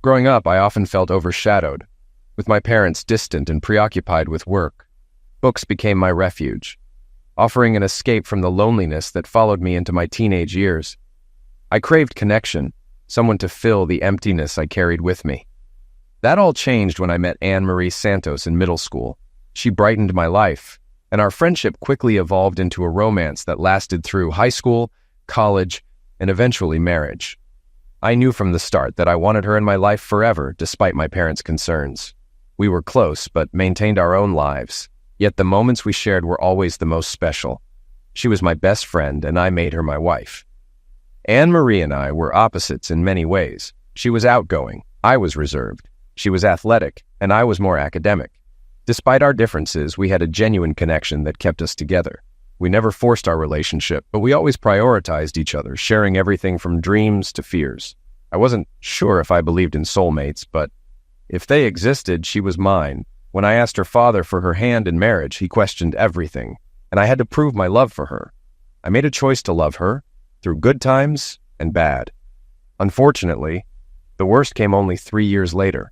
Growing up, I often felt overshadowed, with my parents distant and preoccupied with work. Books became my refuge, offering an escape from the loneliness that followed me into my teenage years. I craved connection, someone to fill the emptiness I carried with me. That all changed when I met Anne-Marie Santos in middle school. She brightened my life, and our friendship quickly evolved into a romance that lasted through high school, college, and eventually marriage. I knew from the start that I wanted her in my life forever, despite my parents' concerns. We were close, but maintained our own lives, yet the moments we shared were always the most special. She was my best friend, and I made her my wife. Anne-Marie and I were opposites in many ways. She was outgoing, I was reserved. She was athletic, and I was more academic. Despite our differences, we had a genuine connection that kept us together. We never forced our relationship, but we always prioritized each other, sharing everything from dreams to fears. I wasn't sure if I believed in soulmates, but if they existed, she was mine. When I asked her father for her hand in marriage, he questioned everything, and I had to prove my love for her. I made a choice to love her, through good times and bad. Unfortunately, the worst came only 3 years later.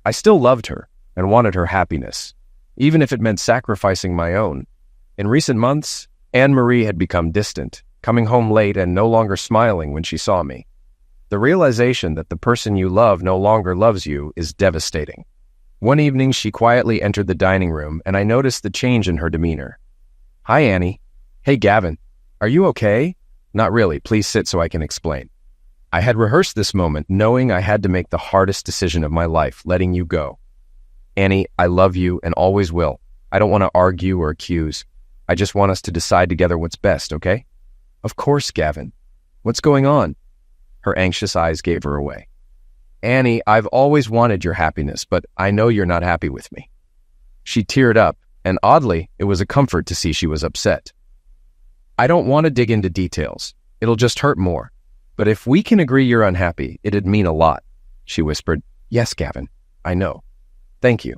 I still loved her and wanted her happiness, even if it meant sacrificing my own. In recent months, Anne-Marie had become distant, coming home late and no longer smiling when she saw me. The realization that the person you love no longer loves you is devastating. One evening, she quietly entered the dining room, and I noticed the change in her demeanor. "Hi, Annie." "Hey, Gavin. Are you okay?" "Not really. Please sit so I can explain." I had rehearsed this moment, knowing I had to make the hardest decision of my life, letting you go. "Annie, I love you and always will. I don't want to argue or accuse. I just want us to decide together what's best, okay?" "Of course, Gavin. What's going on?" Her anxious eyes gave her away. "Annie, I've always wanted your happiness, but I know you're not happy with me." She teared up, and oddly, it was a comfort to see she was upset. "I don't want to dig into details. It'll just hurt more. But if we can agree you're unhappy, it'd mean a lot," she whispered. "Yes, Gavin, I know. Thank you.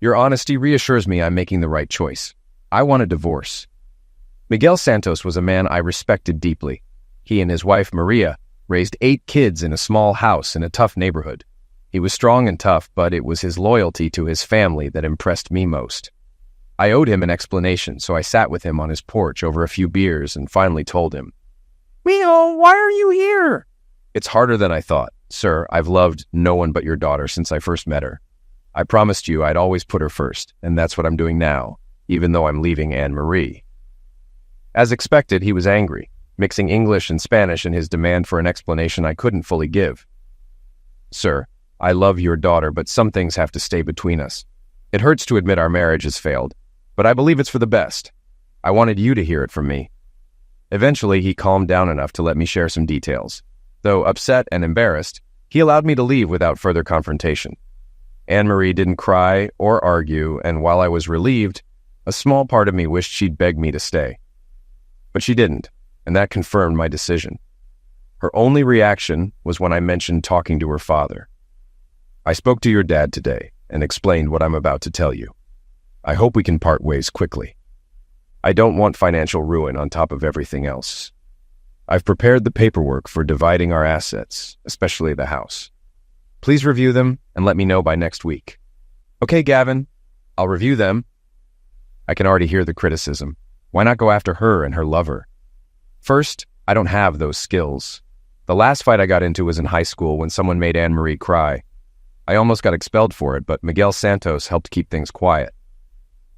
Your honesty reassures me I'm making the right choice. I want a divorce." Miguel Santos was a man I respected deeply. He and his wife, Maria, raised 8 kids in a small house in a tough neighborhood. He was strong and tough, but it was his loyalty to his family that impressed me most. I owed him an explanation, so I sat with him on his porch over a few beers and finally told him, "Mio, why are you here?" "It's harder than I thought. Sir, I've loved no one but your daughter since I first met her. I promised you I'd always put her first, and that's what I'm doing now, even though I'm leaving Anne-Marie." As expected, he was angry, mixing English and Spanish in his demand for an explanation I couldn't fully give. "Sir, I love your daughter, but some things have to stay between us. It hurts to admit our marriage has failed, but I believe it's for the best. I wanted you to hear it from me." Eventually, he calmed down enough to let me share some details. Though upset and embarrassed, he allowed me to leave without further confrontation. Anne-Marie didn't cry or argue, and while I was relieved, a small part of me wished she'd begged me to stay. But she didn't, and that confirmed my decision. Her only reaction was when I mentioned talking to her father. "I spoke to your dad today and explained what I'm about to tell you. I hope we can part ways quickly. I don't want financial ruin on top of everything else. I've prepared the paperwork for dividing our assets, especially the house. Please review them and let me know by next week." "Okay, Gavin, I'll review them." I can already hear the criticism. Why not go after her and her lover? First, I don't have those skills. The last fight I got into was in high school when someone made Anne-Marie cry. I almost got expelled for it, but Miguel Santos helped keep things quiet.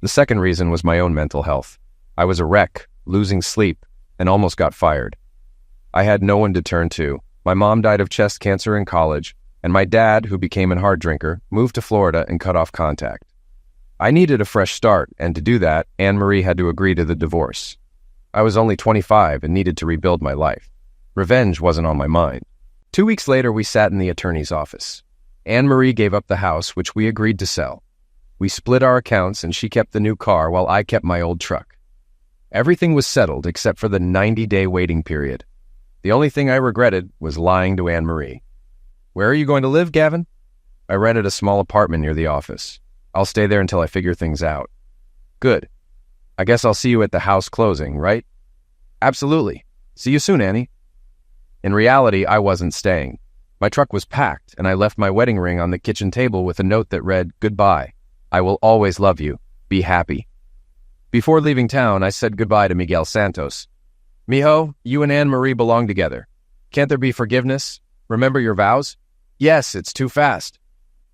The second reason was my own mental health. I was a wreck, losing sleep, and almost got fired. I had no one to turn to. My mom died of chest cancer in college, and my dad, who became a hard drinker, moved to Florida and cut off contact. I needed a fresh start, and to do that, Anne-Marie had to agree to the divorce. I was only 25 and needed to rebuild my life. Revenge wasn't on my mind. 2 weeks later, we sat in the attorney's office. Anne-Marie gave up the house, which we agreed to sell. We split our accounts, and she kept the new car while I kept my old truck. Everything was settled except for the 90-day waiting period. The only thing I regretted was lying to Anne-Marie. "Where are you going to live, Gavin?" "I rented a small apartment near the office. I'll stay there until I figure things out." "Good. I guess I'll see you at the house closing, right?" "Absolutely. See you soon, Annie." In reality, I wasn't staying. My truck was packed, and I left my wedding ring on the kitchen table with a note that read, "Goodbye. I will always love you. Be happy." Before leaving town, I said goodbye to Miguel Santos. "Mijo, you and Anne-Marie belong together. Can't there be forgiveness? Remember your vows?" "Yes, it's too fast."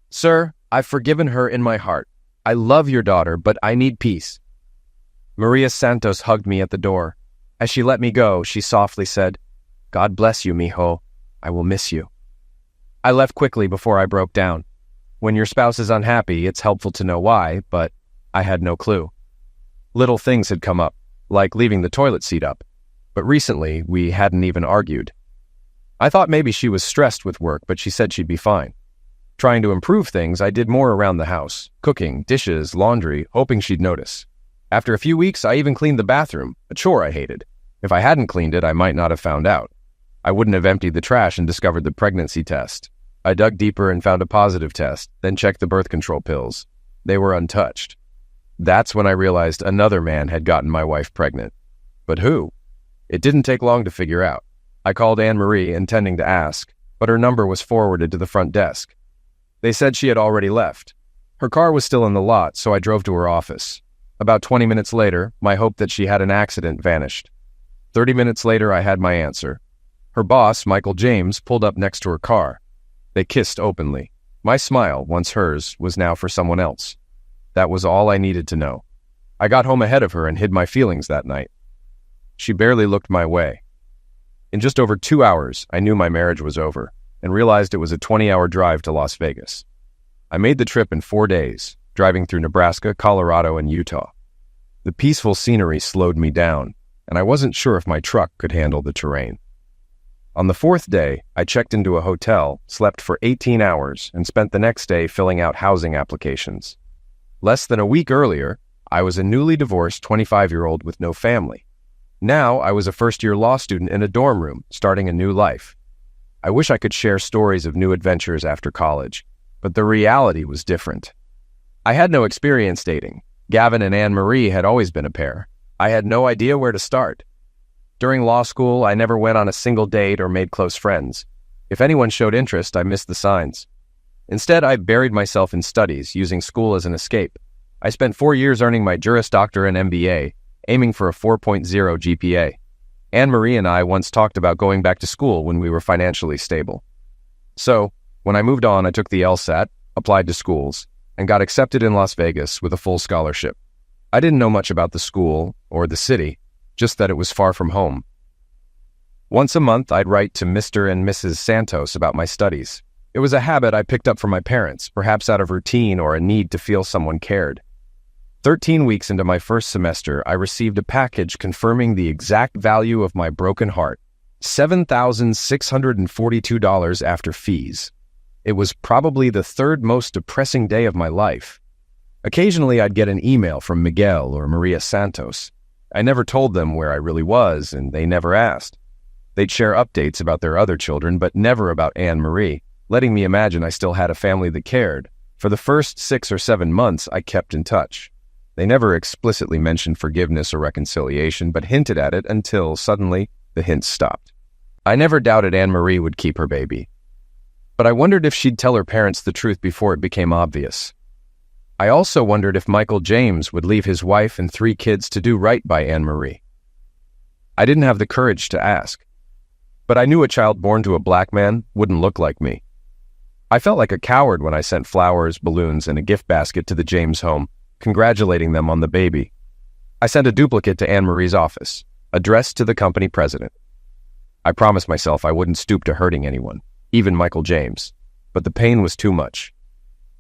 "Sir, I've forgiven her in my heart. I love your daughter, but I need peace." Maria Santos hugged me at the door. As she let me go, she softly said, "God bless you, mijo. I will miss you." I left quickly before I broke down. When your spouse is unhappy, it's helpful to know why, but I had no clue. Little things had come up, like leaving the toilet seat up, but recently we hadn't even argued. I thought maybe she was stressed with work, but she said she'd be fine. Trying to improve things, I did more around the house, cooking, dishes, laundry, hoping she'd notice. After a few weeks, I even cleaned the bathroom, a chore I hated. If I hadn't cleaned it, I might not have found out. I wouldn't have emptied the trash and discovered the pregnancy test. I dug deeper and found a positive test, then checked the birth control pills. They were untouched. That's when I realized another man had gotten my wife pregnant. But who? It didn't take long to figure out. I called Anne-Marie, intending to ask, but her number was forwarded to the front desk. They said she had already left. Her car was still in the lot, so I drove to her office. About 20 minutes later, my hope that she had an accident vanished. 30 minutes later, I had my answer. Her boss, Michael James, pulled up next to her car. They kissed openly. My smile, once hers, was now for someone else. That was all I needed to know. I got home ahead of her and hid my feelings that night. She barely looked my way. In just over 2 hours, I knew my marriage was over and realized it was a 20-hour drive to Las Vegas. I made the trip in 4 days, driving through Nebraska, Colorado, and Utah. The peaceful scenery slowed me down, and I wasn't sure if my truck could handle the terrain. On the 4th day, I checked into a hotel, slept for 18 hours, and spent the next day filling out housing applications. Less than a week earlier, I was a newly divorced 25-year-old with no family. Now, I was a first-year law student in a dorm room, starting a new life. I wish I could share stories of new adventures after college, but the reality was different. I had no experience dating. Gavin and Anne-Marie had always been a pair. I had no idea where to start. During law school, I never went on a single date or made close friends. If anyone showed interest, I missed the signs. Instead, I buried myself in studies, using school as an escape. I spent 4 years earning my Juris Doctor and MBA, aiming for a 4.0 GPA. Anne-Marie and I once talked about going back to school when we were financially stable. So, when I moved on, I took the LSAT, applied to schools, and got accepted in Las Vegas with a full scholarship. I didn't know much about the school or the city, just that it was far from home. Once a month, I'd write to Mr. and Mrs. Santos about my studies. It was a habit I picked up from my parents, perhaps out of routine or a need to feel someone cared. 13 weeks into my first semester, I received a package confirming the exact value of my broken heart, $7,642 after fees. It was probably the third most depressing day of my life. Occasionally, I'd get an email from Miguel or Maria Santos. I never told them where I really was, and they never asked. They'd share updates about their other children, but never about Anne-Marie, letting me imagine I still had a family that cared. For the first 6 or 7 months, I kept in touch. They never explicitly mentioned forgiveness or reconciliation, but hinted at it until, suddenly, the hints stopped. I never doubted Anne-Marie would keep her baby. But I wondered if she'd tell her parents the truth before it became obvious. I also wondered if Michael James would leave his wife and 3 kids to do right by Anne-Marie. I didn't have the courage to ask. But I knew a child born to a black man wouldn't look like me. I felt like a coward when I sent flowers, balloons, and a gift basket to the James home, congratulating them on the baby. I sent a duplicate to Anne-Marie's office, addressed to the company president. I promised myself I wouldn't stoop to hurting anyone, even Michael James, but the pain was too much.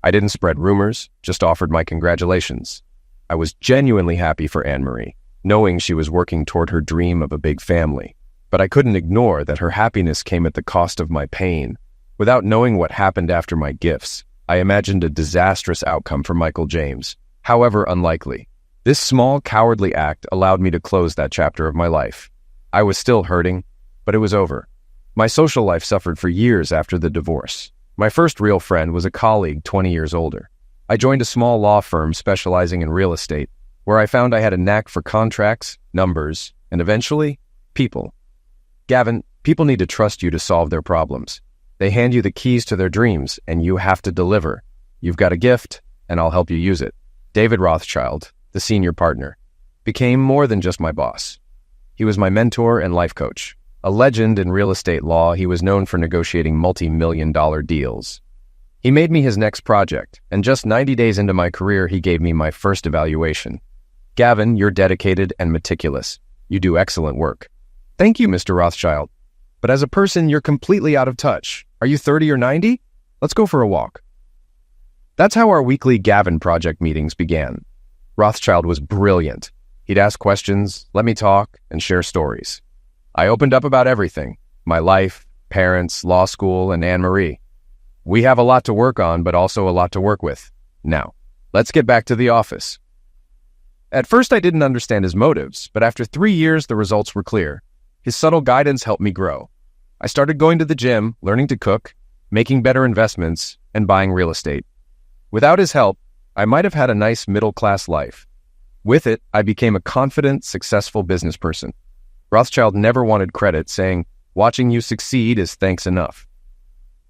I didn't spread rumors, just offered my congratulations. I was genuinely happy for Anne-Marie, knowing she was working toward her dream of a big family. But I couldn't ignore that her happiness came at the cost of my pain. Without knowing what happened after my gifts, I imagined a disastrous outcome for Michael James, however unlikely. This small, cowardly act allowed me to close that chapter of my life. I was still hurting, but it was over. My social life suffered for years after the divorce. My first real friend was a colleague 20 years older. I joined a small law firm specializing in real estate, where I found I had a knack for contracts, numbers, and eventually, people. Gavin, people need to trust you to solve their problems. They hand you the keys to their dreams, and you have to deliver. You've got a gift, and I'll help you use it. David Rothschild, the senior partner, became more than just my boss. He was my mentor and life coach. A legend in real estate law, he was known for negotiating multi-million-dollar deals. He made me his next project, and just 90 days into my career, he gave me my first evaluation. Gavin, you're dedicated and meticulous. You do excellent work. Thank you, Mr. Rothschild. But as a person, you're completely out of touch. Are you 30 or 90? Let's go for a walk. That's how our weekly Gavin project meetings began. Rothschild was brilliant. He'd ask questions, let me talk, and share stories. I opened up about everything: my life, parents, law school, and Anne-Marie. We have a lot to work on, but also a lot to work with. Now, let's get back to the office. At first, I didn't understand his motives, but after 3 years, the results were clear. His subtle guidance helped me grow. I started going to the gym, learning to cook, making better investments, and buying real estate. Without his help, I might have had a nice middle-class life. With it, I became a confident, successful business person. Rothschild never wanted credit, saying, "Watching you succeed is thanks enough."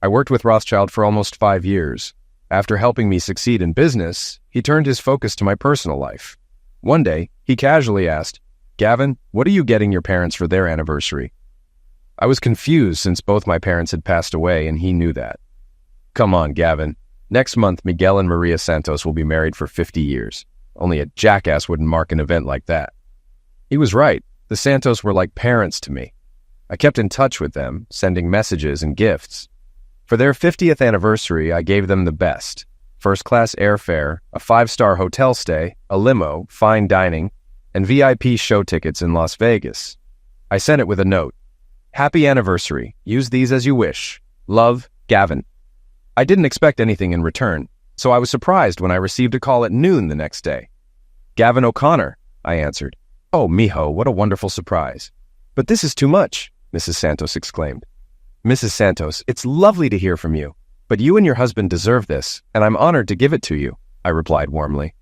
I worked with Rothschild for almost 5 years. After helping me succeed in business, he turned his focus to my personal life. One day, he casually asked, "Gavin, what are you getting your parents for their anniversary?" I was confused since both my parents had passed away, and he knew that. "Come on, Gavin. Next month, Miguel and Maria Santos will be married for 50 years. Only a jackass wouldn't mark an event like that." He was right. The Santos were like parents to me. I kept in touch with them, sending messages and gifts. For their 50th anniversary, I gave them the best: first-class airfare, a 5-star hotel stay, a limo, fine dining, and VIP show tickets in Las Vegas. I sent it with a note: "Happy anniversary. Use these as you wish. Love, Gavin." I didn't expect anything in return, so I was surprised when I received a call at noon the next day. "Gavin O'Connor," I answered. "Oh, mijo, what a wonderful surprise." "But this is too much," Mrs. Santos exclaimed. "Mrs. Santos, it's lovely to hear from you, but you and your husband deserve this, and I'm honored to give it to you," I replied warmly.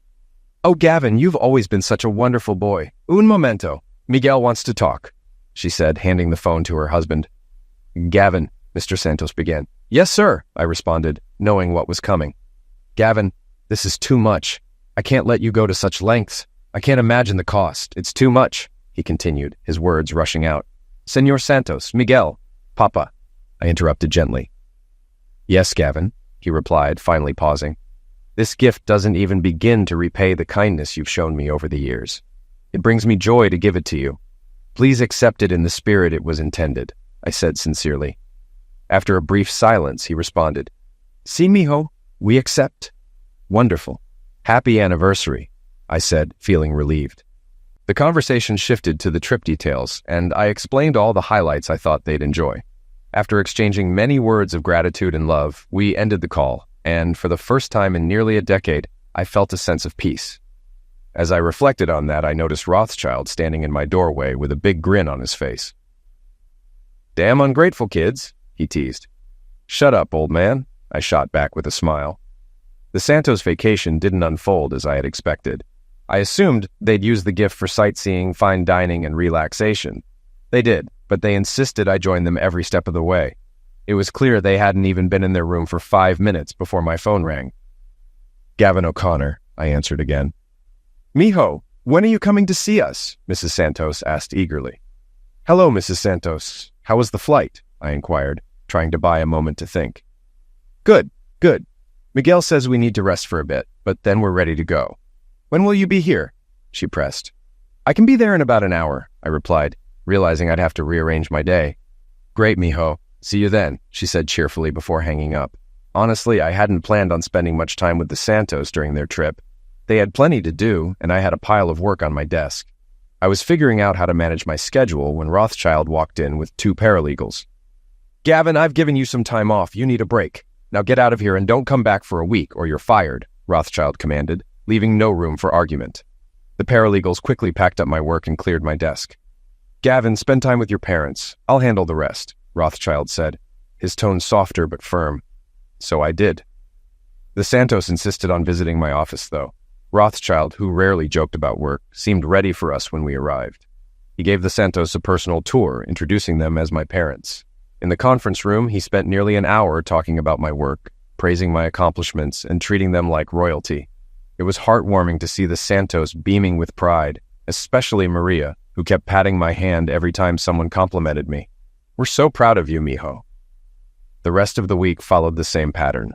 "Oh, Gavin, you've always been such a wonderful boy. Un momento. Miguel wants to talk," she said, handing the phone to her husband. "Gavin," Mr. Santos began. "Yes, sir," I responded, knowing what was coming. "Gavin, this is too much. I can't let you go to such lengths. I can't imagine the cost. It's too much," he continued, his words rushing out. "Senor Santos, Miguel, Papa," I interrupted gently. "Yes, Gavin," he replied, finally pausing. "This gift doesn't even begin to repay the kindness you've shown me over the years. It brings me joy to give it to you. Please accept it in the spirit it was intended," I said sincerely. After a brief silence, he responded, "Si, mijo, we accept." "Wonderful. Happy anniversary," I said, feeling relieved. The conversation shifted to the trip details, and I explained all the highlights I thought they'd enjoy. After exchanging many words of gratitude and love, we ended the call, and for the first time in nearly a decade, I felt a sense of peace. As I reflected on that, I noticed Rothschild standing in my doorway with a big grin on his face. "Damn ungrateful kids," he teased. "Shut up, old man," I shot back with a smile. The Santos vacation didn't unfold as I had expected. I assumed they'd use the gift for sightseeing, fine dining, and relaxation. They did, but they insisted I join them every step of the way. It was clear they hadn't even been in their room for 5 minutes before my phone rang. "Gavin O'Connor," I answered again. "Mijo, when are you coming to see us?" Mrs. Santos asked eagerly. "Hello, Mrs. Santos. How was the flight?" I inquired, trying to buy a moment to think. Good. Miguel says we need to rest for a bit, but then we're ready to go." "When will you be here?" she pressed. "I can be there in about an hour," I replied, realizing I'd have to rearrange my day. "Great, mijo. See you then," she said cheerfully before hanging up. Honestly, I hadn't planned on spending much time with the Santos during their trip. They had plenty to do, and I had a pile of work on my desk. I was figuring out how to manage my schedule when Rothschild walked in with 2 paralegals. "Gavin, I've given you some time off. You need a break. Now get out of here and don't come back for a week or you're fired," Rothschild commanded, leaving no room for argument. The paralegals quickly packed up my work and cleared my desk. "Gavin, spend time with your parents. I'll handle the rest," Rothschild said, his tone softer but firm. So I did. The Santos insisted on visiting my office, though. Rothschild, who rarely joked about work, seemed ready for us when we arrived. He gave the Santos a personal tour, introducing them as my parents. In the conference room, he spent nearly an hour talking about my work, praising my accomplishments, and treating them like royalty. It was heartwarming to see the Santos beaming with pride, especially Maria, who kept patting my hand every time someone complimented me. "We're so proud of you, mijo." The rest of the week followed the same pattern.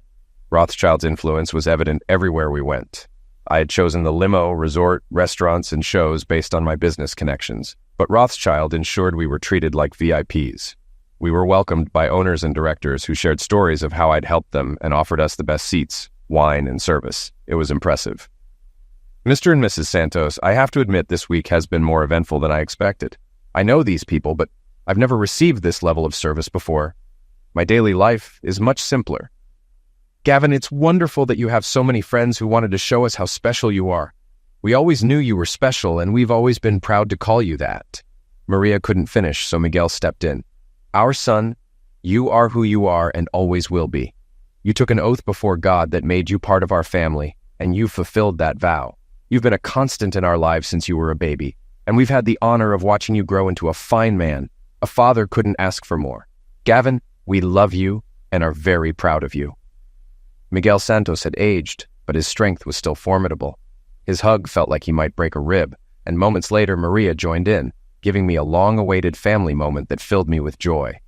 Rothschild's influence was evident everywhere we went. I had chosen the limo, resort, restaurants, and shows based on my business connections, but Rothschild ensured we were treated like VIPs. We were welcomed by owners and directors who shared stories of how I'd helped them and offered us the best seats, wine, and service. It was impressive. Mr. and Mrs. Santos, I have to admit this week has been more eventful than I expected. I know these people, but I've never received this level of service before. My daily life is much simpler. Gavin, it's wonderful that you have so many friends who wanted to show us how special you are. We always knew you were special, and we've always been proud to call you that. Maria couldn't finish, so Miguel stepped in. Our son, you are who you are and always will be. You took an oath before God that made you part of our family, and you fulfilled that vow. You've been a constant in our lives since you were a baby, and we've had the honor of watching you grow into a fine man. A father couldn't ask for more. Gavin, we love you and are very proud of you. Miguel Santos had aged, but his strength was still formidable. His hug felt like he might break a rib, and moments later Maria joined in, giving me a long-awaited family moment that filled me with joy.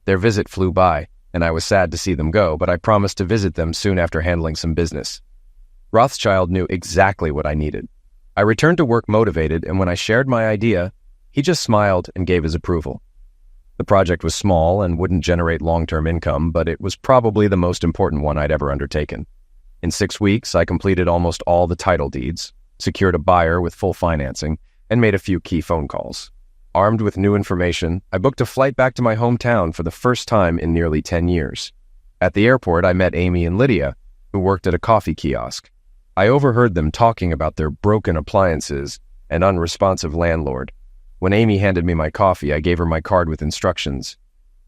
Their visit flew by, and I was sad to see them go, but I promised to visit them soon after handling some business. Rothschild knew exactly what I needed. I returned to work motivated, and when I shared my idea, he just smiled and gave his approval. The project was small and wouldn't generate long-term income, but it was probably the most important one I'd ever undertaken. In 6 weeks, I completed almost all the title deeds, secured a buyer with full financing, and made a few key phone calls. Armed with new information, I booked a flight back to my hometown for the first time in nearly 10 years. At the airport, I met Amy and Lydia, who worked at a coffee kiosk. I overheard them talking about their broken appliances and unresponsive landlord. When Amy handed me my coffee, I gave her my card with instructions.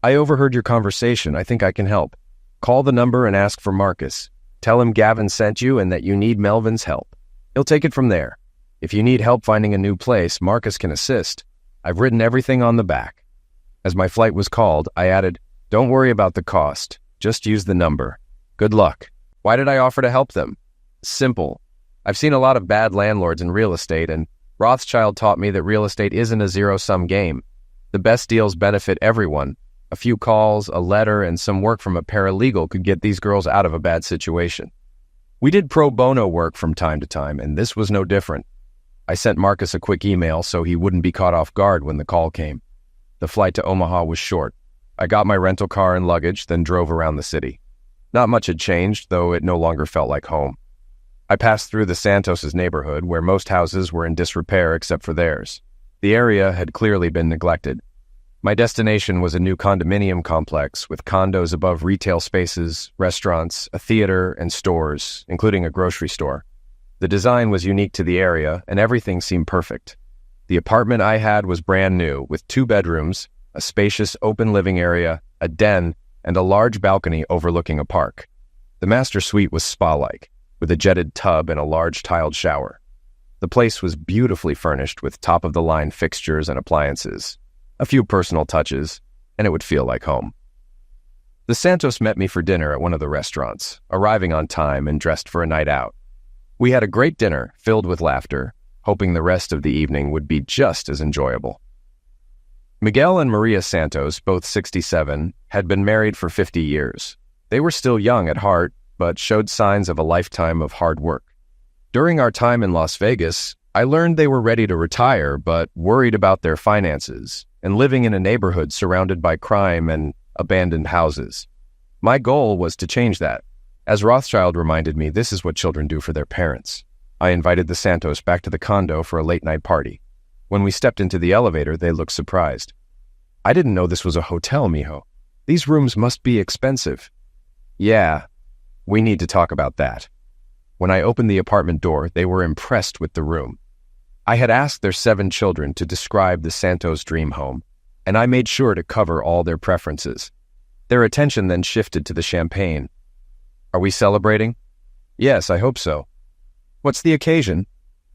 I overheard your conversation. I think I can help. Call the number and ask for Marcus. Tell him Gavin sent you and that you need Melvin's help. He'll take it from there. If you need help finding a new place, Marcus can assist. I've written everything on the back. As my flight was called, I added, don't worry about the cost. Just use the number. Good luck. Why did I offer to help them? Simple. I've seen a lot of bad landlords in real estate, and Rothschild taught me that real estate isn't a zero-sum game. The best deals benefit everyone. A few calls, a letter, and some work from a paralegal could get these girls out of a bad situation. We did pro bono work from time to time, and this was no different. I sent Marcus a quick email so he wouldn't be caught off guard when the call came. The flight to Omaha was short. I got my rental car and luggage, then drove around the city. Not much had changed, though it no longer felt like home. I passed through the Santos' neighborhood, where most houses were in disrepair except for theirs. The area had clearly been neglected. My destination was a new condominium complex with condos above retail spaces, restaurants, a theater, and stores, including a grocery store. The design was unique to the area, and everything seemed perfect. The apartment I had was brand new, with 2 bedrooms, a spacious open living area, a den, and a large balcony overlooking a park. The master suite was spa-like, with a jetted tub and a large tiled shower. The place was beautifully furnished with top-of-the-line fixtures and appliances, a few personal touches, and it would feel like home. The Santos met me for dinner at one of the restaurants, arriving on time and dressed for a night out. We had a great dinner filled with laughter, hoping the rest of the evening would be just as enjoyable. Miguel and Maria Santos, both 67, had been married for 50 years. They were still young at heart, but showed signs of a lifetime of hard work. During our time in Las Vegas, I learned they were ready to retire, but worried about their finances and living in a neighborhood surrounded by crime and abandoned houses. My goal was to change that. As Rothschild reminded me, this is what children do for their parents. I invited the Santos back to the condo for a late-night party. When we stepped into the elevator, they looked surprised. I didn't know this was a hotel, mijo. These rooms must be expensive. Yeah, we need to talk about that. When I opened the apartment door, they were impressed with the room. I had asked their 7 children to describe the Santos dream home, and I made sure to cover all their preferences. Their attention then shifted to the champagne. Are we celebrating? Yes, I hope so. What's the occasion?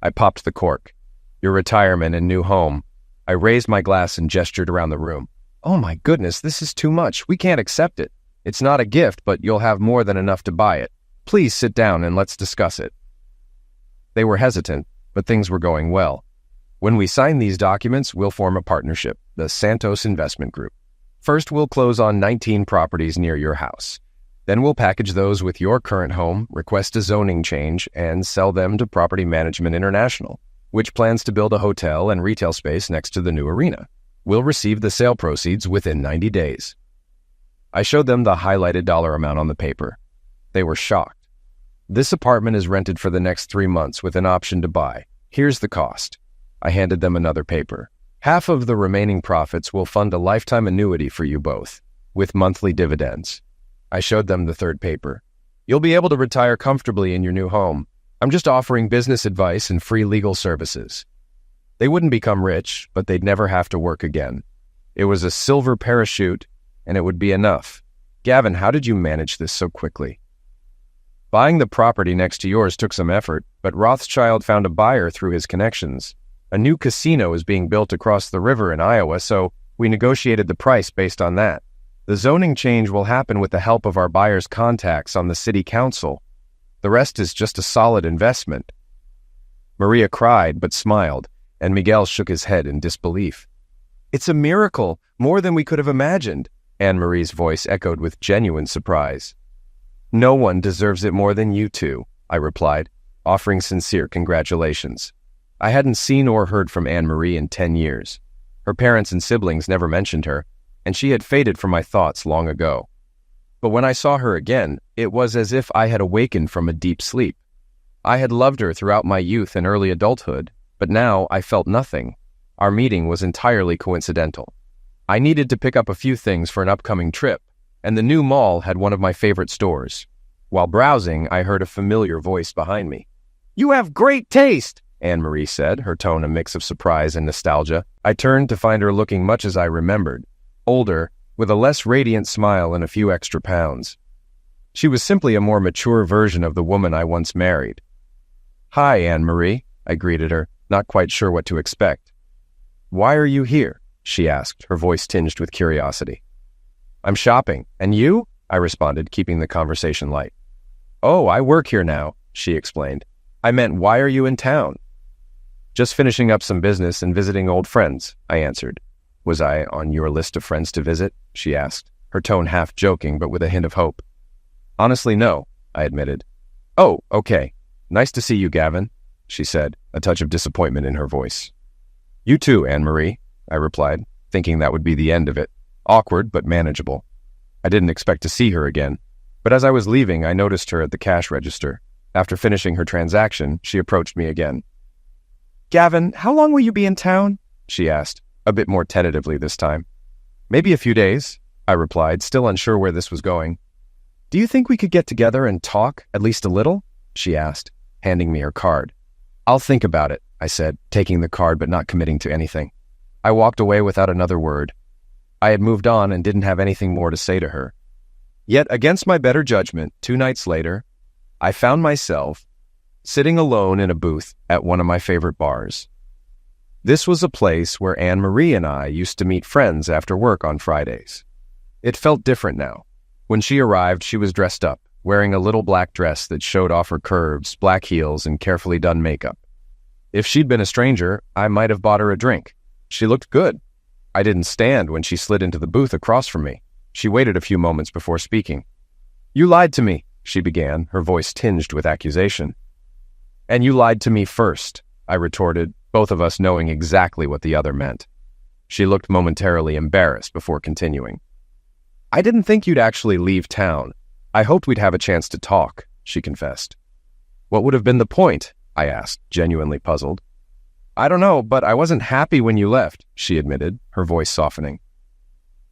I popped the cork. Your retirement and new home. I raised my glass and gestured around the room. "Oh my goodness, this is too much. We can't accept it. It's not a gift, but you'll have more than enough to buy it. Please sit down and let's discuss it." They were hesitant, but things were going well. "When we sign these documents, we'll form a partnership, the Santos Investment Group. First, we'll close on 19 properties near your house. Then we'll package those with your current home, request a zoning change, and sell them to Property Management International, which plans to build a hotel and retail space next to the new arena. We'll receive the sale proceeds within 90 days. I showed them the highlighted dollar amount on the paper. They were shocked. "This apartment is rented for the next 3 months with an option to buy. Here's the cost." I handed them another paper. "Half of the remaining profits will fund a lifetime annuity for you both, with monthly dividends." I showed them the third paper. "You'll be able to retire comfortably in your new home. I'm just offering business advice and free legal services." They wouldn't become rich, but they'd never have to work again. It was a silver parachute, and it would be enough. "Gavin, how did you manage this so quickly?" "Buying the property next to yours took some effort, but Rothschild found a buyer through his connections. A new casino is being built across the river in Iowa, so we negotiated the price based on that. The zoning change will happen with the help of our buyer's contacts on the city council. The rest is just a solid investment." Maria cried but smiled, and Miguel shook his head in disbelief. "It's a miracle, more than we could have imagined," Anne-Marie's voice echoed with genuine surprise. "No one deserves it more than you two," I replied, offering sincere congratulations. I hadn't seen or heard from Anne-Marie in 10 years. Her parents and siblings never mentioned her, and she had faded from my thoughts long ago. But when I saw her again, it was as if I had awakened from a deep sleep. I had loved her throughout my youth and early adulthood, but now I felt nothing. Our meeting was entirely coincidental. I needed to pick up a few things for an upcoming trip, and the new mall had one of my favorite stores. While browsing, I heard a familiar voice behind me. "You have great taste," Anne-Marie said, her tone a mix of surprise and nostalgia. I turned to find her looking much as I remembered, older, with a less radiant smile and a few extra pounds. She was simply a more mature version of the woman I once married. "Hi, Anne-Marie," I greeted her, not quite sure what to expect. "Why are you here?" she asked, her voice tinged with curiosity. "I'm shopping. And you?" I responded, keeping the conversation light. "Oh, I work here now," she explained. "I meant, why are you in town?" "Just finishing up some business and visiting old friends," I answered. "Was I on your list of friends to visit?" she asked, her tone half joking but with a hint of hope. "Honestly, no," I admitted. "Oh, okay. Nice to see you, Gavin," she said, a touch of disappointment in her voice. "You too, Anne-Marie," I replied, thinking that would be the end of it. Awkward, but manageable. I didn't expect to see her again, but as I was leaving, I noticed her at the cash register. After finishing her transaction, she approached me again. "Gavin, how long will you be in town?" she asked, a bit more tentatively this time. "Maybe a few days," I replied, still unsure where this was going. "Do you think we could get together and talk, at least a little?" she asked, handing me her card. "I'll think about it," I said, taking the card but not committing to anything. I walked away without another word. I had moved on and didn't have anything more to say to her. Yet, against my better judgment, 2 nights later, I found myself sitting alone in a booth at one of my favorite bars. This was a place where Anne-Marie and I used to meet friends after work on Fridays. It felt different now. When she arrived, she was dressed up, wearing a little black dress that showed off her curves, black heels, and carefully done makeup. If she'd been a stranger, I might have bought her a drink. She looked good. I didn't stand when she slid into the booth across from me. She waited a few moments before speaking. "You lied to me," she began, her voice tinged with accusation. "And you lied to me first," I retorted, both of us knowing exactly what the other meant. She looked momentarily embarrassed before continuing. "I didn't think you'd actually leave town. I hoped we'd have a chance to talk," she confessed. "What would have been the point?" I asked, genuinely puzzled. "I don't know, but I wasn't happy when you left," she admitted, her voice softening.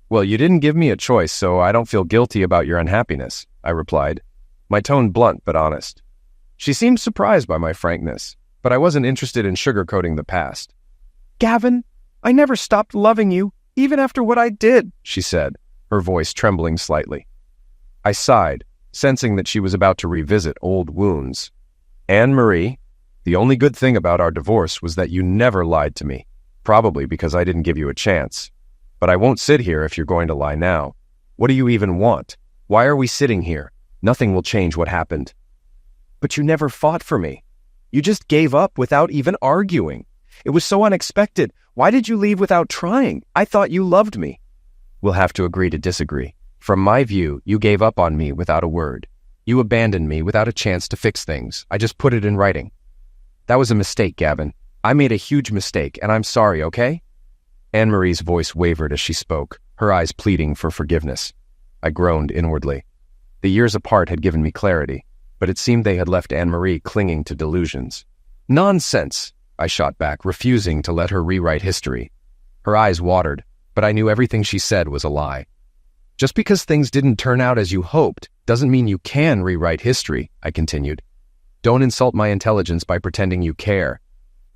"Well, you didn't give me a choice, so I don't feel guilty about your unhappiness," I replied, my tone blunt but honest. She seemed surprised by my frankness, but I wasn't interested in sugarcoating the past. "Gavin, I never stopped loving you, even after what I did," she said, her voice trembling slightly. I sighed, sensing that she was about to revisit old wounds. "Anne-Marie, the only good thing about our divorce was that you never lied to me, probably because I didn't give you a chance. But I won't sit here if you're going to lie now. What do you even want? Why are we sitting here? Nothing will change what happened. But you never fought for me. You just gave up without even arguing. It was so unexpected. Why did you leave without trying? I thought you loved me. We'll have to agree to disagree. From my view, you gave up on me without a word. You abandoned me without a chance to fix things. I just put it in writing. That was a mistake, Gavin. I made a huge mistake, and I'm sorry, okay? Anne-Marie's voice wavered as she spoke, her eyes pleading for forgiveness. I groaned inwardly. The years apart had given me clarity, but it seemed they had left Anne-Marie clinging to delusions. Nonsense, I shot back, refusing to let her rewrite history. Her eyes watered, but I knew everything she said was a lie. Just because things didn't turn out as you hoped doesn't mean you can rewrite history, I continued. Don't insult my intelligence by pretending you care.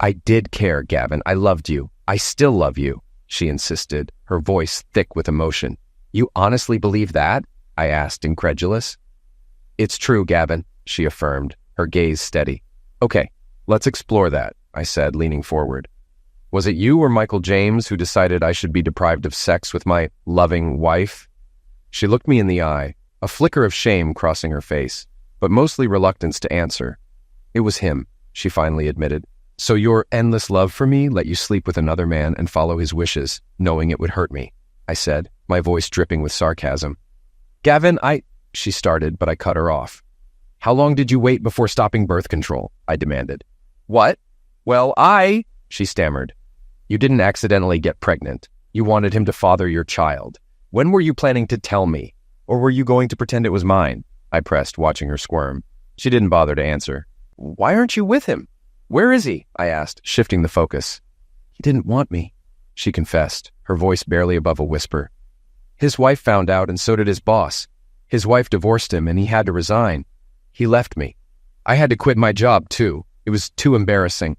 I did care, Gavin. I loved you. I still love you, she insisted, her voice thick with emotion. You honestly believe that? I asked, incredulous. It's true, Gavin, she affirmed, her gaze steady. Okay, let's explore that, I said, leaning forward. Was it you or Michael James who decided I should be deprived of sex with my loving wife? She looked me in the eye, a flicker of shame crossing her face, but mostly reluctance to answer. It was him, she finally admitted. So your endless love for me let you sleep with another man and follow his wishes, knowing it would hurt me, I said, my voice dripping with sarcasm. Gavin, she started, but I cut her off. How long did you wait before stopping birth control? I demanded. What? Well, she stammered. You didn't accidentally get pregnant. You wanted him to father your child. When were you planning to tell me? Or were you going to pretend it was mine? I pressed, watching her squirm. She didn't bother to answer. Why aren't you with him? Where is he? I asked, shifting the focus. He didn't want me, she confessed, her voice barely above a whisper. His wife found out, and so did his boss. His wife divorced him, and he had to resign. He left me. I had to quit my job, too. It was too embarrassing.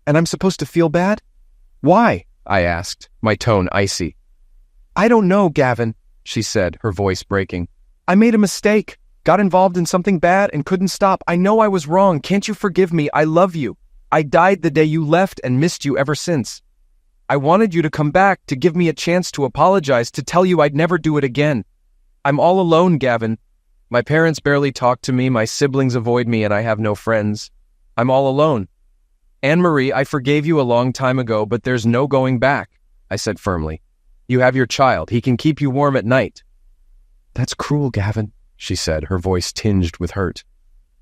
And I'm supposed to feel bad? Why? I asked, my tone icy. I don't know, Gavin, she said, her voice breaking. I made a mistake, got involved in something bad and couldn't stop. I know I was wrong. Can't you forgive me? I love you. I died the day you left and missed you ever since. I wanted you to come back, to give me a chance to apologize, to tell you I'd never do it again. I'm all alone, Gavin. My parents barely talk to me, my siblings avoid me, and I have no friends. I'm all alone. Anne-Marie, I forgave you a long time ago, but there's no going back, I said firmly. You have your child. He can keep you warm at night. That's cruel, Gavin, she said, her voice tinged with hurt.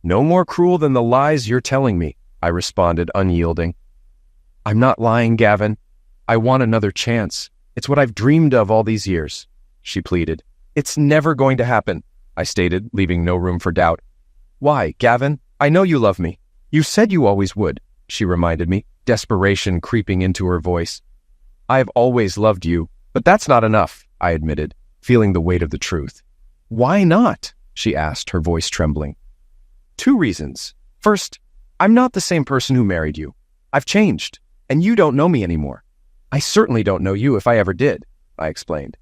No more cruel than the lies you're telling me, I responded, unyielding. I'm not lying, Gavin. I want another chance. It's what I've dreamed of all these years, she pleaded. It's never going to happen, I stated, leaving no room for doubt. Why, Gavin? I know you love me. You said you always would, she reminded me, desperation creeping into her voice. I've always loved you, but that's not enough, I admitted, feeling the weight of the truth. Why not? She asked, her voice trembling. 2 reasons. First, I'm not the same person who married you. I've changed, and you don't know me anymore. I certainly don't know you if I ever did, I explained.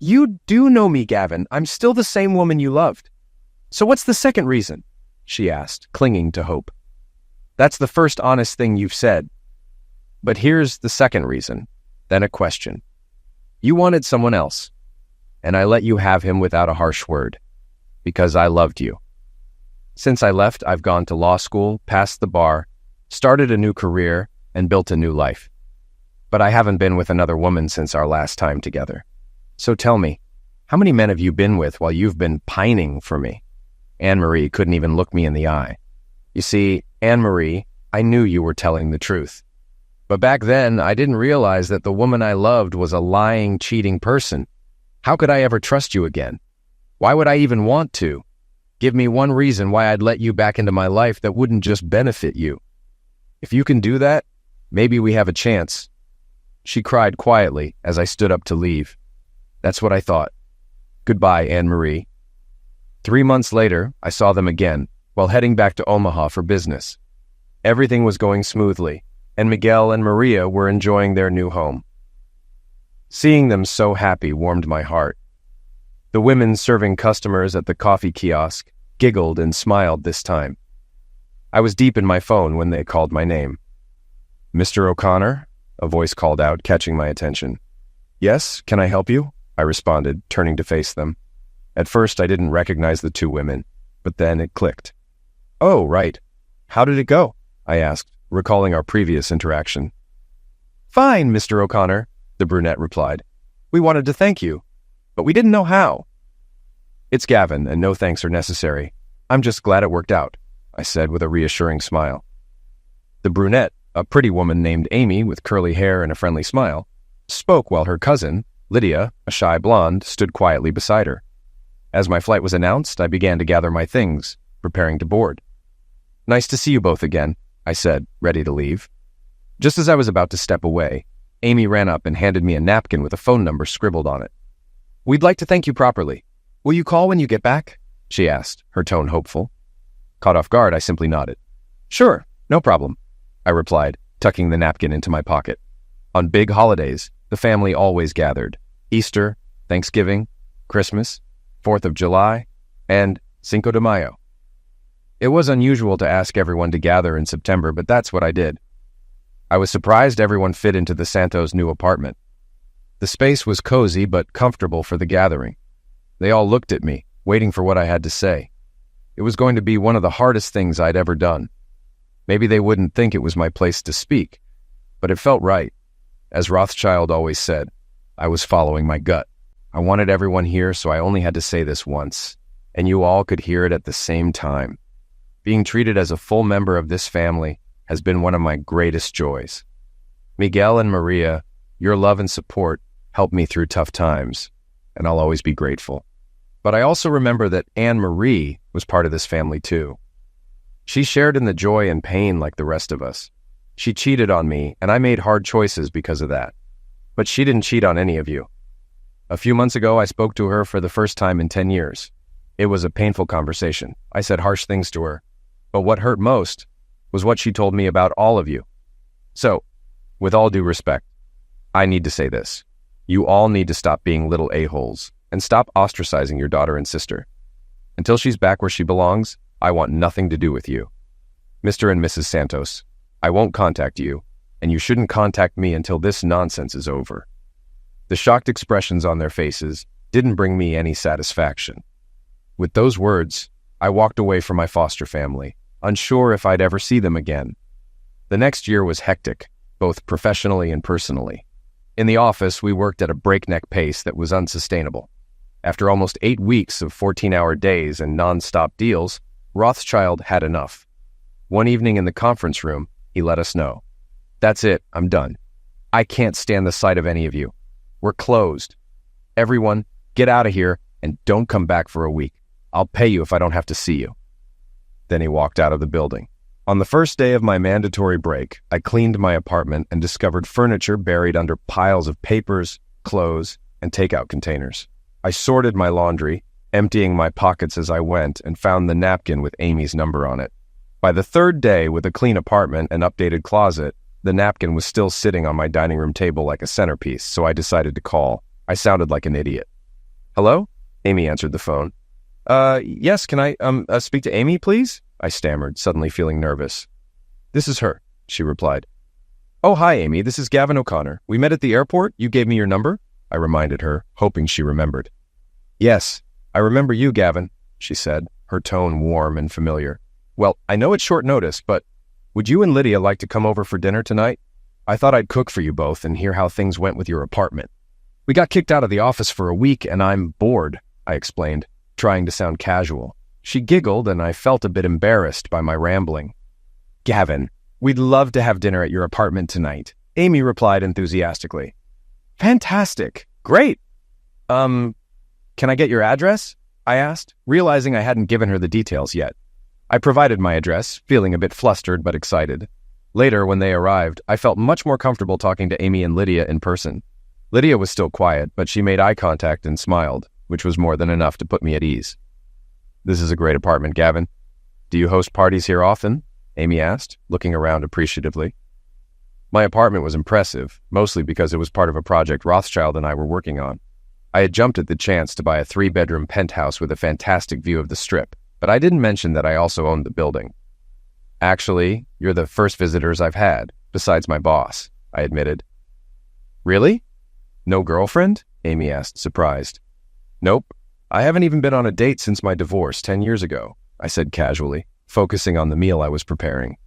You do know me, Gavin. I'm still the same woman you loved. So what's the second reason? She asked, clinging to hope. That's the first honest thing you've said. But here's the second reason, then a question. You wanted someone else, and I let you have him without a harsh word, because I loved you. Since I left, I've gone to law school, passed the bar, started a new career, and built a new life. But I haven't been with another woman since our last time together. So tell me, how many men have you been with while you've been pining for me? Anne-Marie couldn't even look me in the eye. You see, Anne-Marie, I knew you were telling the truth. But back then, I didn't realize that the woman I loved was a lying, cheating person. How could I ever trust you again? Why would I even want to? Give me one reason why I'd let you back into my life that wouldn't just benefit you. If you can do that, maybe we have a chance. She cried quietly as I stood up to leave. That's what I thought. Goodbye, Anne-Marie. 3 months later, I saw them again, while heading back to Omaha for business. Everything was going smoothly, and Miguel and Maria were enjoying their new home. Seeing them so happy warmed my heart. The women serving customers at the coffee kiosk giggled and smiled this time. I was deep in my phone when they called my name. Mr. O'Connor? A voice called out, catching my attention. Yes, can I help you? I responded, turning to face them. At first, I didn't recognize the two women, but then it clicked. Oh, right. How did it go? I asked, recalling our previous interaction. Fine, Mr. O'Connor, the brunette replied. We wanted to thank you, but we didn't know how. It's Gavin, and no thanks are necessary. I'm just glad it worked out, I said with a reassuring smile. The brunette, a pretty woman named Amy with curly hair and a friendly smile, spoke while her cousin, Lydia, a shy blonde, stood quietly beside her. As my flight was announced, I began to gather my things, preparing to board. Nice to see you both again, I said, ready to leave. Just as I was about to step away, Amy ran up and handed me a napkin with a phone number scribbled on it. We'd like to thank you properly. Will you call when you get back? She asked, her tone hopeful. Caught off guard, I simply nodded. Sure, no problem, I replied, tucking the napkin into my pocket. On big holidays, the family always gathered. Easter, Thanksgiving, Christmas, 4th of July, and Cinco de Mayo. It was unusual to ask everyone to gather in September, but that's what I did. I was surprised everyone fit into the Santos' new apartment. The space was cozy but comfortable for the gathering. They all looked at me, waiting for what I had to say. It was going to be one of the hardest things I'd ever done. Maybe they wouldn't think it was my place to speak, but it felt right. As Rothschild always said, I was following my gut. I wanted everyone here, so I only had to say this once, and you all could hear it at the same time. Being treated as a full member of this family has been one of my greatest joys. Miguel and Maria, your love and support helped me through tough times, and I'll always be grateful. But I also remember that Anne-Marie was part of this family too. She shared in the joy and pain like the rest of us. She cheated on me, and I made hard choices because of that. But she didn't cheat on any of you. A few months ago, I spoke to her for the first time in 10 years. It was a painful conversation. I said harsh things to her. But what hurt most was what she told me about all of you. So, with all due respect, I need to say this. You all need to stop being little a-holes and stop ostracizing your daughter and sister. Until she's back where she belongs, I want nothing to do with you. Mr. and Mrs. Santos, I won't contact you, and you shouldn't contact me until this nonsense is over. The shocked expressions on their faces didn't bring me any satisfaction. With those words, I walked away from my foster family, unsure if I'd ever see them again. The next year was hectic, both professionally and personally. In the office, we worked at a breakneck pace that was unsustainable. After almost 8 weeks of 14-hour days and non-stop deals, Rothschild had enough. One evening in the conference room, he let us know. That's it, I'm done. I can't stand the sight of any of you. We're closed. Everyone, get out of here and don't come back for a week. I'll pay you if I don't have to see you. Then he walked out of the building. On the first day of my mandatory break, I cleaned my apartment and discovered furniture buried under piles of papers, clothes, and takeout containers. I sorted my laundry, emptying my pockets as I went, and found the napkin with Amy's number on it. By the third day, with a clean apartment and updated closet, the napkin was still sitting on my dining room table like a centerpiece, so I decided to call. I sounded like an idiot. Hello? Amy answered the phone. Yes, can I speak to Amy, please? I stammered, suddenly feeling nervous. This is her, she replied. Oh, hi, Amy. This is Gavin O'Connor. We met at the airport. You gave me your number? I reminded her, hoping she remembered. Yes, I remember you, Gavin, she said, her tone warm and familiar. Well, I know it's short notice, but would you and Lydia like to come over for dinner tonight? I thought I'd cook for you both and hear how things went with your apartment. We got kicked out of the office for a week and I'm bored, I explained, trying to sound casual. She giggled and I felt a bit embarrassed by my rambling. Gavin, we'd love to have dinner at your apartment tonight, Amy replied enthusiastically. Fantastic. Great. Can I get your address? I asked, realizing I hadn't given her the details yet. I provided my address, feeling a bit flustered but excited. Later, when they arrived, I felt much more comfortable talking to Amy and Lydia in person. Lydia was still quiet, but she made eye contact and smiled, which was more than enough to put me at ease. This is a great apartment, Gavin. Do you host parties here often? Amy asked, looking around appreciatively. My apartment was impressive, mostly because it was part of a project Rothschild and I were working on. I had jumped at the chance to buy a 3-bedroom penthouse with a fantastic view of the Strip, but I didn't mention that I also owned the building. Actually, you're the first visitors I've had, besides my boss, I admitted. Really? No girlfriend? Amy asked, surprised. Nope. I haven't even been on a date since my divorce 10 years ago, I said casually, focusing on the meal I was preparing.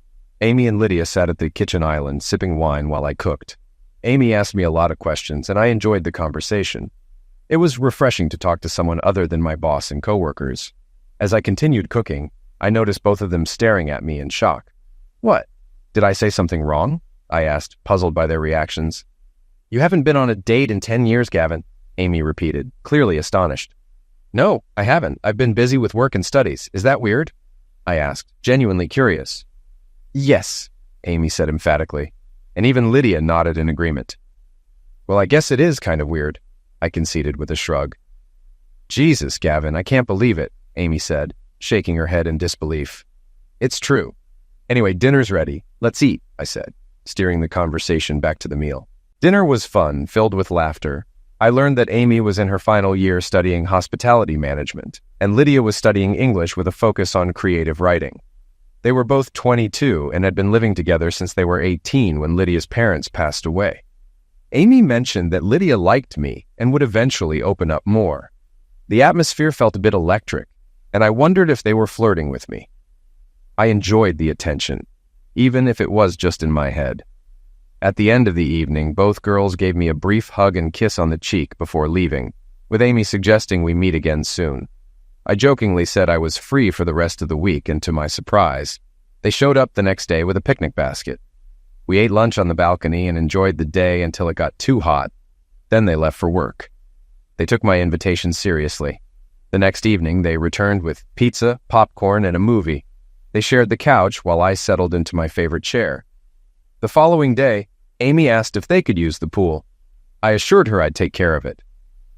Amy and Lydia sat at the kitchen island, sipping wine while I cooked. Amy asked me a lot of questions, and I enjoyed the conversation. It was refreshing to talk to someone other than my boss and coworkers. As I continued cooking, I noticed both of them staring at me in shock. What? Did I say something wrong? I asked, puzzled by their reactions. You haven't been on a date in 10 years, Gavin, Amy repeated, clearly astonished. No, I haven't. I've been busy with work and studies. Is that weird? I asked, genuinely curious. Yes, Amy said emphatically, and even Lydia nodded in agreement. Well, I guess it is kind of weird, I conceded with a shrug. Jesus, Gavin, I can't believe it, Amy said, shaking her head in disbelief. It's true. Anyway, dinner's ready. Let's eat, I said, steering the conversation back to the meal. Dinner was fun, filled with laughter. I learned that Amy was in her final year studying hospitality management, and Lydia was studying English with a focus on creative writing. They were both 22 and had been living together since they were 18 when Lydia's parents passed away. Amy mentioned that Lydia liked me and would eventually open up more. The atmosphere felt a bit electric, and I wondered if they were flirting with me. I enjoyed the attention, even if it was just in my head. At the end of the evening, both girls gave me a brief hug and kiss on the cheek before leaving, with Amy suggesting we meet again soon. I jokingly said I was free for the rest of the week, and to my surprise, they showed up the next day with a picnic basket. We ate lunch on the balcony and enjoyed the day until it got too hot. Then they left for work. They took my invitation seriously. The next evening, they returned with pizza, popcorn, and a movie. They shared the couch while I settled into my favorite chair. The following day, Amy asked if they could use the pool. I assured her I'd take care of it.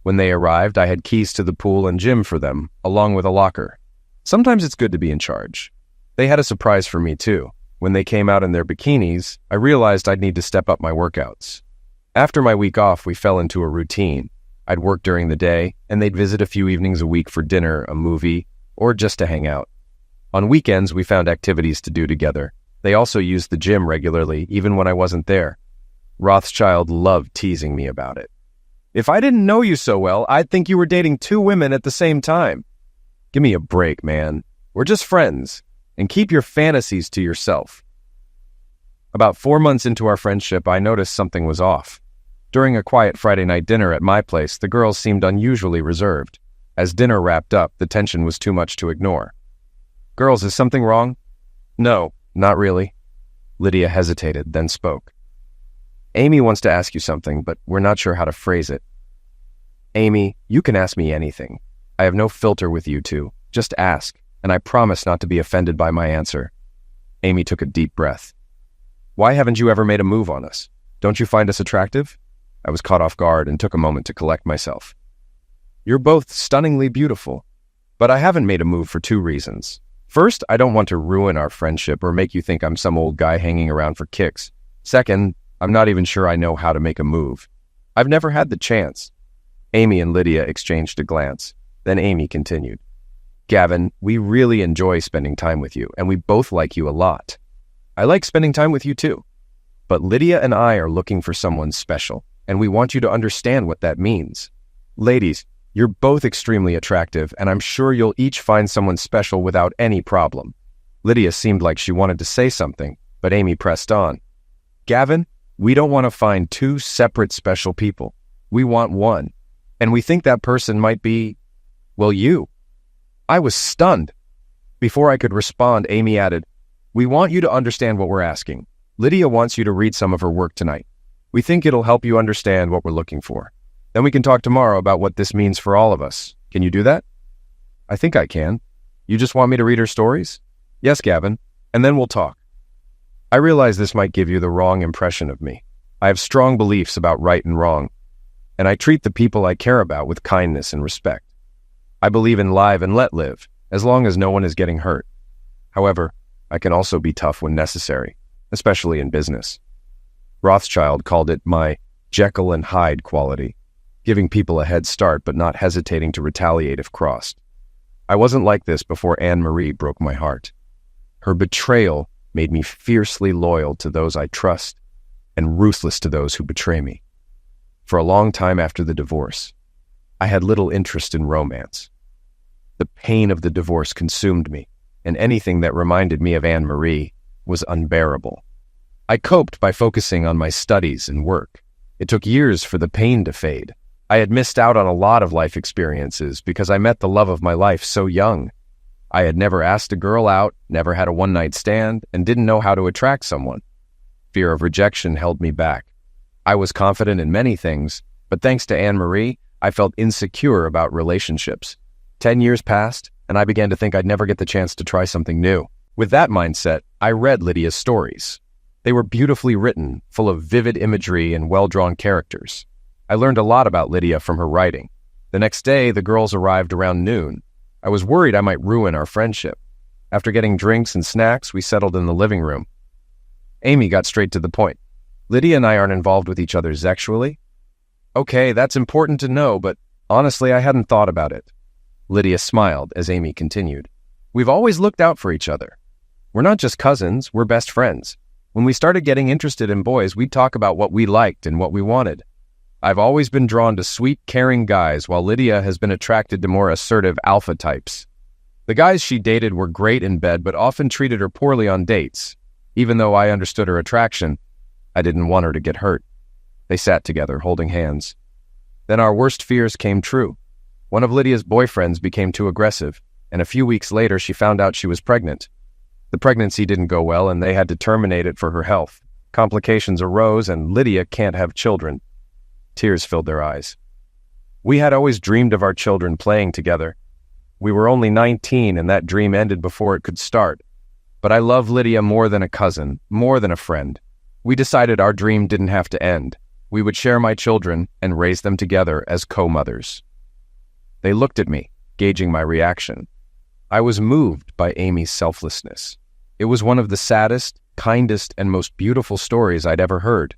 When they arrived, I had keys to the pool and gym for them, along with a locker. Sometimes it's good to be in charge. They had a surprise for me, too. When they came out in their bikinis, I realized I'd need to step up my workouts. After my week off, we fell into a routine. I'd work during the day, and they'd visit a few evenings a week for dinner, a movie, or just to hang out. On weekends, we found activities to do together. They also used the gym regularly, even when I wasn't there. Rothschild loved teasing me about it. If I didn't know you so well, I'd think you were dating 2 women at the same time. Give me a break, man. We're just friends, and keep your fantasies to yourself. About 4 months into our friendship, I noticed something was off. During a quiet Friday night dinner at my place, the girls seemed unusually reserved. As dinner wrapped up, the tension was too much to ignore. Girls, is something wrong? No, not really. Lydia hesitated, then spoke. Amy wants to ask you something, but we're not sure how to phrase it. Amy, you can ask me anything. I have no filter with you two. Just ask, and I promise not to be offended by my answer. Amy took a deep breath. Why haven't you ever made a move on us? Don't you find us attractive? I was caught off guard and took a moment to collect myself. You're both stunningly beautiful, but I haven't made a move for 2 reasons. First, I don't want to ruin our friendship or make you think I'm some old guy hanging around for kicks. Second, I'm not even sure I know how to make a move. I've never had the chance. Amy and Lydia exchanged a glance. Then Amy continued. Gavin, we really enjoy spending time with you, and we both like you a lot. I like spending time with you too. But Lydia and I are looking for someone special, and we want you to understand what that means. Ladies, you're both extremely attractive, and I'm sure you'll each find someone special without any problem. Lydia seemed like she wanted to say something, but Amy pressed on. Gavin, we don't want to find 2 separate special people. We want one. And we think that person might be, well, you. I was stunned. Before I could respond, Amy added, we want you to understand what we're asking. Lydia wants you to read some of her work tonight. We think it'll help you understand what we're looking for. Then we can talk tomorrow about what this means for all of us. Can you do that? I think I can. You just want me to read her stories? Yes, Gavin. And then we'll talk. I realize this might give you the wrong impression of me. I have strong beliefs about right and wrong, and I treat the people I care about with kindness and respect. I believe in live and let live, as long as no one is getting hurt. However, I can also be tough when necessary, especially in business. Rothschild called it my Jekyll and Hyde quality, giving people a head start but not hesitating to retaliate if crossed. I wasn't like this before Anne-Marie broke my heart. Her betrayal made me fiercely loyal to those I trust and ruthless to those who betray me. For a long time after the divorce, I had little interest in romance. The pain of the divorce consumed me, and anything that reminded me of Anne-Marie was unbearable. I coped by focusing on my studies and work. It took years for the pain to fade. I had missed out on a lot of life experiences because I met the love of my life so young. I had never asked a girl out, never had a one-night stand, and didn't know how to attract someone. Fear of rejection held me back. I was confident in many things, but thanks to Anne-Marie, I felt insecure about relationships. 10 years passed, and I began to think I'd never get the chance to try something new. With that mindset, I read Lydia's stories. They were beautifully written, full of vivid imagery and well-drawn characters. I learned a lot about Lydia from her writing. The next day, the girls arrived around noon. I was worried I might ruin our friendship. After getting drinks and snacks, we settled in the living room. Amy got straight to the point. Lydia and I aren't involved with each other sexually. Okay, that's important to know, but honestly, I hadn't thought about it. Lydia smiled as Amy continued. We've always looked out for each other. We're not just cousins, we're best friends. When we started getting interested in boys, we'd talk about what we liked and what we wanted. I've always been drawn to sweet, caring guys, while Lydia has been attracted to more assertive alpha types. The guys she dated were great in bed, but often treated her poorly on dates. Even though I understood her attraction, I didn't want her to get hurt. They sat together, holding hands. Then our worst fears came true. One of Lydia's boyfriends became too aggressive, and a few weeks later she found out she was pregnant. The pregnancy didn't go well, and they had to terminate it for her health. Complications arose, and Lydia can't have children. Tears filled their eyes. We had always dreamed of our children playing together. We were only 19, and that dream ended before it could start. But I love Lydia more than a cousin, more than a friend. We decided our dream didn't have to end. We would share my children and raise them together as co-mothers. They looked at me, gauging my reaction. I was moved by Amy's selflessness. It was one of the saddest, kindest, and most beautiful stories I'd ever heard.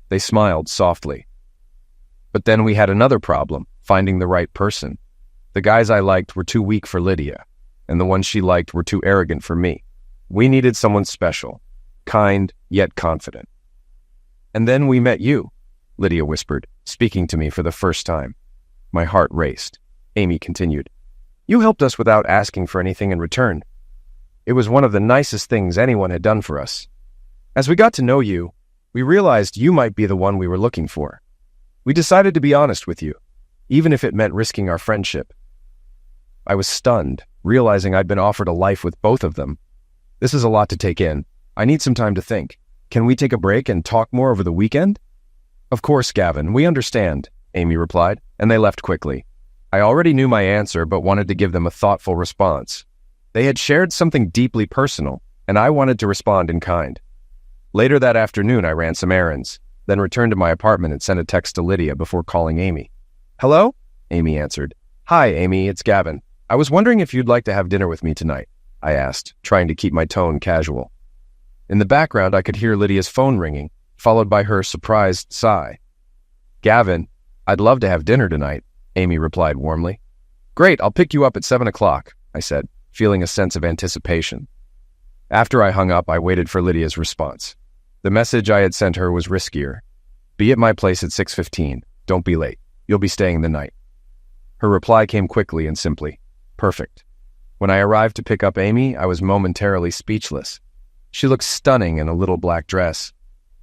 They smiled softly. But then we had another problem, finding the right person. The guys I liked were too weak for Lydia, and the ones she liked were too arrogant for me. We needed someone special, kind, yet confident. And then we met you, Lydia whispered, speaking to me for the first time. My heart raced. Amy continued. You helped us without asking for anything in return. It was one of the nicest things anyone had done for us. As we got to know you, we realized you might be the one we were looking for. We decided to be honest with you, even if it meant risking our friendship. I was stunned, realizing I'd been offered a life with both of them. This is a lot to take in. I need some time to think. Can we take a break and talk more over the weekend? Of course, Gavin, we understand, Amy replied, and they left quickly. I already knew my answer, but wanted to give them a thoughtful response. They had shared something deeply personal, and I wanted to respond in kind. Later that afternoon, I ran some errands, then returned to my apartment and sent a text to Lydia before calling Amy. Hello? Amy answered. Hi, Amy, it's Gavin. I was wondering if you'd like to have dinner with me tonight, I asked, trying to keep my tone casual. In the background, I could hear Lydia's phone ringing, followed by her surprised sigh. Gavin, I'd love to have dinner tonight, Amy replied warmly. Great, I'll pick you up at 7 o'clock, I said, feeling a sense of anticipation. After I hung up, I waited for Lydia's response. The message I had sent her was riskier. Be at my place at 6:15. Don't be late. You'll be staying the night. Her reply came quickly and simply. Perfect. When I arrived to pick up Amy, I was momentarily speechless. She looked stunning in a little black dress.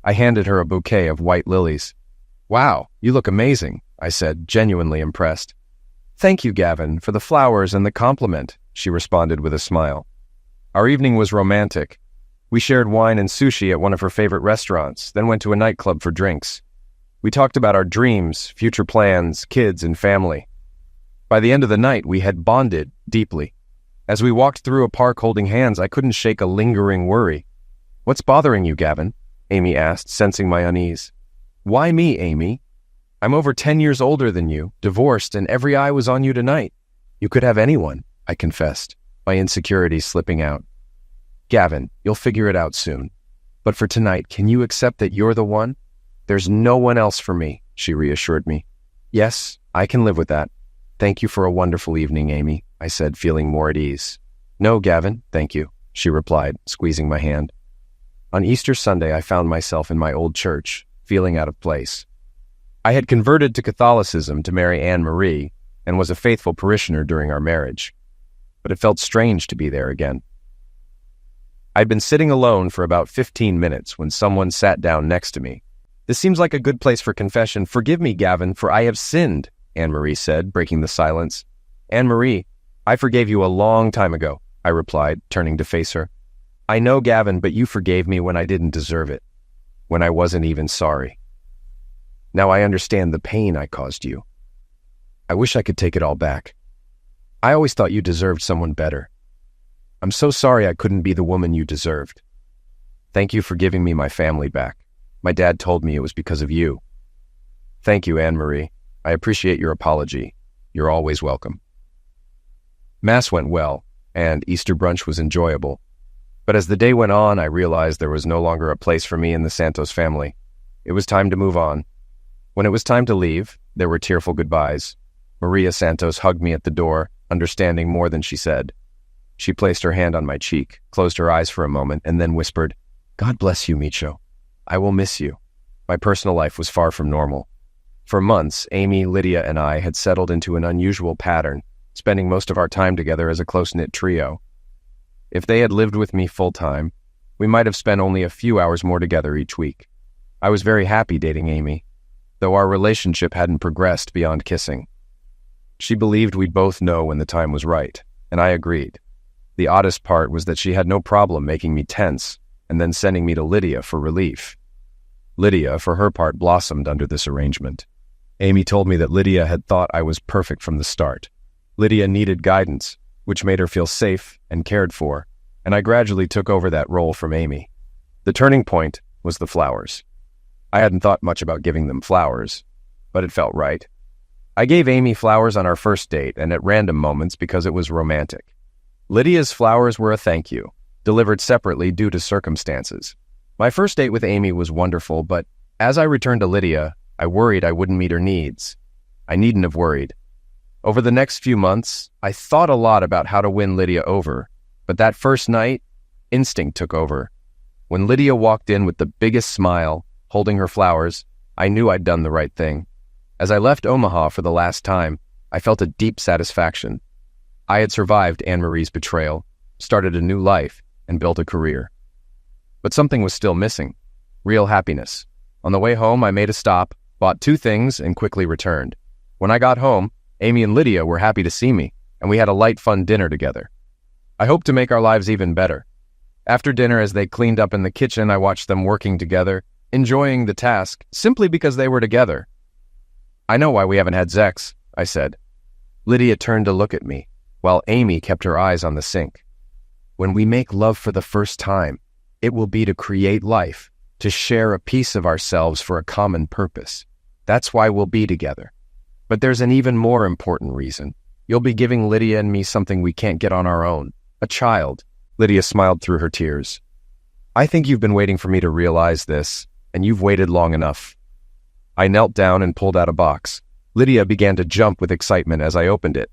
I handed her a bouquet of white lilies. Wow, you look amazing, I said, genuinely impressed. Thank you, Gavin, for the flowers and the compliment, she responded with a smile. Our evening was romantic. We shared wine and sushi at one of her favorite restaurants, then went to a nightclub for drinks. We talked about our dreams, future plans, kids, and family. By the end of the night, we had bonded deeply. As we walked through a park holding hands, I couldn't shake a lingering worry. What's bothering you, Gavin? Amy asked, sensing my unease. Why me, Amy? I'm over 10 years older than you, divorced, and every eye was on you tonight. You could have anyone, I confessed, my insecurity slipping out. Gavin, you'll figure it out soon. But for tonight, can you accept that you're the one? There's no one else for me, she reassured me. Yes, I can live with that. Thank you for a wonderful evening, Amy, I said, feeling more at ease. No, Gavin, thank you, she replied, squeezing my hand. On Easter Sunday, I found myself in my old church, feeling out of place. I had converted to Catholicism to marry Anne-Marie and was a faithful parishioner during our marriage, but it felt strange to be there again. I'd been sitting alone for about 15 minutes when someone sat down next to me. "This seems like a good place for confession. Forgive me, Gavin, for I have sinned," Anne-Marie said, breaking the silence. "Anne-Marie, I forgave you a long time ago," I replied, turning to face her. "I know, Gavin, but you forgave me when I didn't deserve it, when I wasn't even sorry. Now I understand the pain I caused you. I wish I could take it all back. I always thought you deserved someone better. I'm so sorry I couldn't be the woman you deserved. Thank you for giving me my family back. My dad told me it was because of you." "Thank you, Anne-Marie. I appreciate your apology. You're always welcome." Mass went well, and Easter brunch was enjoyable. But as the day went on, I realized there was no longer a place for me in the Santos family. It was time to move on. When it was time to leave, there were tearful goodbyes. Maria Santos hugged me at the door, understanding more than she said. She placed her hand on my cheek, closed her eyes for a moment, and then whispered, "God bless you, Micho. I will miss you." My personal life was far from normal. For months, Amy, Lydia, and I had settled into an unusual pattern, spending most of our time together as a close-knit trio. If they had lived with me full-time, we might have spent only a few hours more together each week. I was very happy dating Amy, though our relationship hadn't progressed beyond kissing. She believed we'd both know when the time was right, and I agreed. The oddest part was that she had no problem making me tense and then sending me to Lydia for relief. Lydia, for her part, blossomed under this arrangement. Amy told me that Lydia had thought I was perfect from the start. Lydia needed guidance, which made her feel safe and cared for, and I gradually took over that role from Amy. The turning point was the flowers. I hadn't thought much about giving them flowers, but it felt right. I gave Amy flowers on our first date and at random moments because it was romantic. Lydia's flowers were a thank you, delivered separately due to circumstances. My first date with Amy was wonderful, but as I returned to Lydia, I worried I wouldn't meet her needs. I needn't have worried. Over the next few months, I thought a lot about how to win Lydia over, but that first night, instinct took over. When Lydia walked in with the biggest smile, holding her flowers, I knew I'd done the right thing. As I left Omaha for the last time, I felt a deep satisfaction. I had survived Anne-Marie's betrayal, started a new life, and built a career. But something was still missing: real happiness. On the way home, I made a stop, bought 2 things, and quickly returned. When I got home, Amy and Lydia were happy to see me, and we had a light, fun dinner together. I hoped to make our lives even better. After dinner, as they cleaned up in the kitchen, I watched them working together, enjoying the task simply because they were together. "I know why we haven't had sex," I said. Lydia turned to look at me, while Amy kept her eyes on the sink. "When we make love for the first time, it will be to create life, to share a piece of ourselves for a common purpose. That's why we'll be together. But there's an even more important reason. You'll be giving Lydia and me something we can't get on our own. A child." Lydia smiled through her tears. "I think you've been waiting for me to realize this, and you've waited long enough." I knelt down and pulled out a box. Lydia began to jump with excitement as I opened it.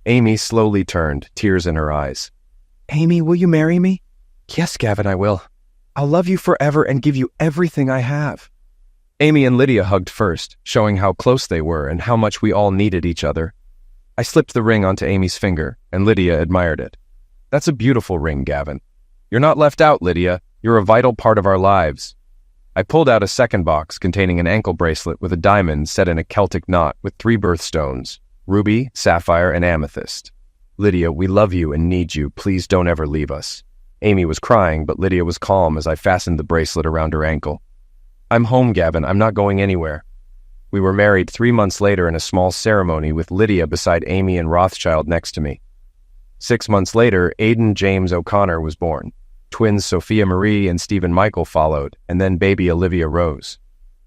Amy slowly turned, tears in her eyes. "Amy, will you marry me?" "Yes, Gavin, I will. I'll love you forever and give you everything I have." Amy and Lydia hugged first, showing how close they were and how much we all needed each other. I slipped the ring onto Amy's finger, and Lydia admired it. "That's a beautiful ring, Gavin. You're not left out, Lydia. You're a vital part of our lives." I pulled out a second box containing an ankle bracelet with a diamond set in a Celtic knot with 3 birthstones: ruby, sapphire, and amethyst. "Lydia, we love you and need you. Please don't ever leave us." Amy was crying, but Lydia was calm as I fastened the bracelet around her ankle. "I'm home, Gavin. I'm not going anywhere." We were married 3 months later in a small ceremony with Lydia beside Amy and Rothschild next to me. 6 months later, Aidan James O'Connor was born. Twins Sophia Marie and Stephen Michael followed, and then baby Olivia Rose.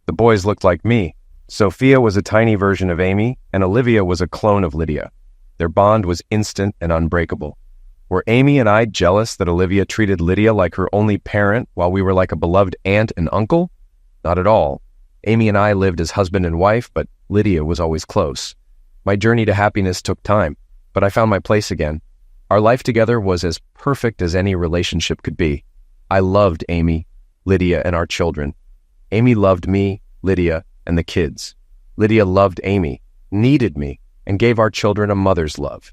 The boys looked like me. Sophia was a tiny version of Amy, and Olivia was a clone of Lydia. Their bond was instant and unbreakable. Were Amy and I jealous that Olivia treated Lydia like her only parent while we were like a beloved aunt and uncle? Not at all. Amy and I lived as husband and wife, but Lydia was always close. My journey to happiness took time, but I found my place again. Our life together was as perfect as any relationship could be. I loved Amy, Lydia, and our children. Amy loved me, Lydia, and the kids. Lydia loved Amy, needed me, and gave our children a mother's love.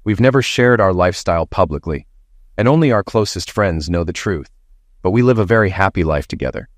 We've never shared our lifestyle publicly, and only our closest friends know the truth, but we live a very happy life together.